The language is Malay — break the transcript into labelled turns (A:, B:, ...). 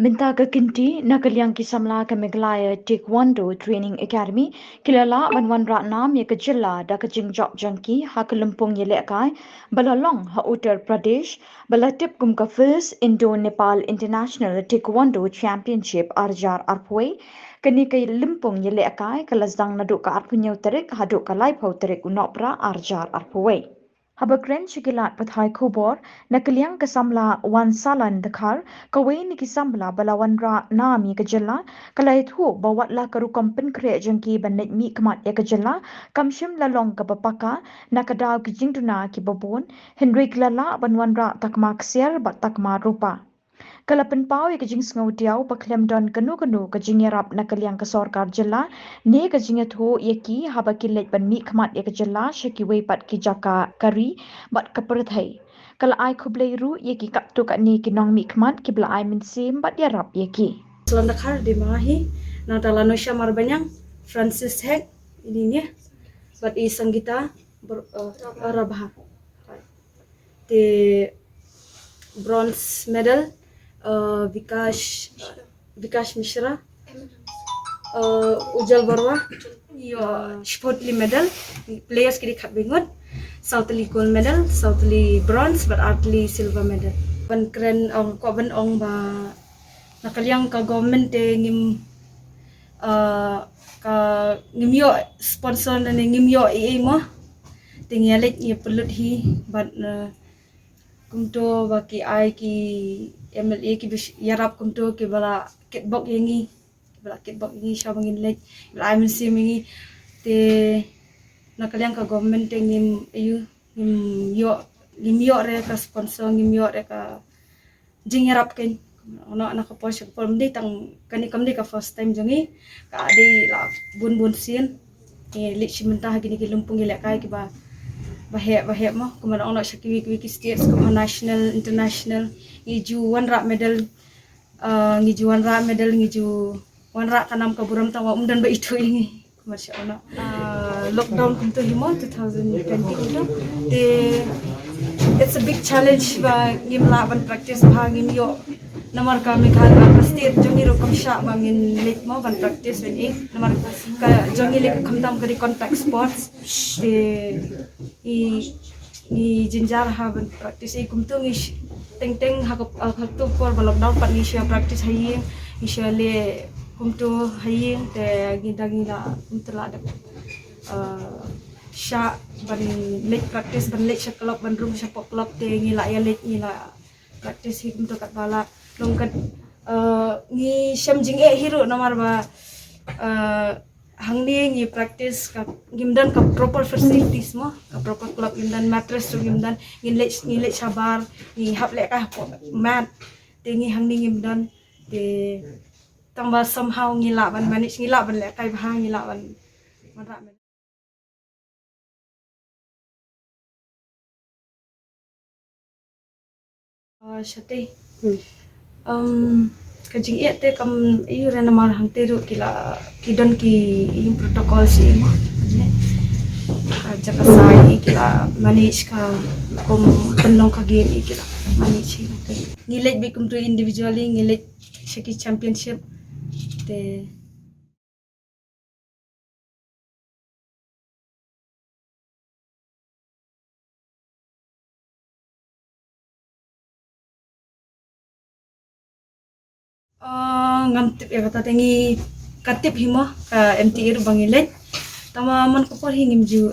A: Minta ke kinti nak liang ki Samla ke Meghalaya Taekwondo Training Academy kilala wan Ratnam ye ke Jylla da ke Jingiarap jangki Haka lempung ye lekai balalong ha Uttar Pradesh balatip kum ka first Indo Nepal International Taekwondo Championship arjar arpoi kini ke lempung ye lekai kalazdang naduk ka arpunyau terik haduk ka laipau terik unopra arjar arpoi Habagren shikilat pathai kubor nakaliang kasamla wan salan dakar kawai ni kisamla balawan ra nami kajala kalait hu bawat la karu kompen kre jangki banet mi kamat ya kajala kamshim lalong kapapaka nakadaw kijingduna ki babon Henrik lala banwan ra takma ksiar bat takma rupa Kalapan pau ya kajing sngau Diaw paklem don kanu ka Jingiarap nakaliang ka Sorkar Jylla ne ka jingat ho yaki haba kilet ban mi khmat ya ka Jylla shaki wei pat ki jaka kari bat kaperthai kala ai khublei ru yaki kaptu ka ni kinong mi khmat ki bla ai min sim bat ya rap yaki
B: Selandakar di Malahi na talanosya marbanyang Francis Hek ininya bat I Sanggita Rabha the bronze medal Vikash Mishra Ujjal Barwa sportly medal players kiri khat bingot Southly gold medal Southly bronze but artly silver medal ban kren ko ban ong ba nakaliang ka government ngim ka ngimyo sponsor na ngimyo mo tingyalit ni pelut hi but kumto baki ai ki MLA ki yarap kumto ki bala kitbok yangi siya bangin lek bala ai si mingi te nakaliang ka government ngim ngimyo re ka sponsor ngimyo re ka Jingiarap ken ono nakapost ko mdi tang kani kamdi ka first time jongi ka adi la bun sin lit simenta gini ki lumpung gila kai ki ba bahe mo kumana ono shaki wiki states kuma national international ngiju one rak medal ngiju one rak kanam ka buram tawa umdan ba itu ini kumasya ono lockdown kumto himo 2020 kumto it's a big challenge ba ngimla ban practice ba ngimyo namar ka Meghalaya state jongi ro kamsha bangin lit mo ban practice when namar ka jongi lik kamtam ka di contact sports i jinjar ha ban practice kumtung is teng haktu por lockdown pat ni sia practice hayi isya le kumtu hayi te gida kumtla da sha ban lit practice ban lit sha club ban room sha club te ngila ya lit ngila practice hi kumtu kat bala longkat ngi shamjing hero namar ba hangni ngi practice ka gimdan ka proper facilities mo ka proper club gimdan mattress gimdan ngi sabar ngi haple ka mat tingi hangni gimdan te tamba somehow ngi laban manage ngi laban le kai bha ngi laban mara shate kajing te kam iu rena mar hang teru kila kidon ki yung protocol si mo jaka sai kila manage ka kum penong ka game kila manage ngilet bi kum to individually ngilet shaki championship te ngantip ya kata tengi katip himo ka MTR bangilet tama man ko por hingim ju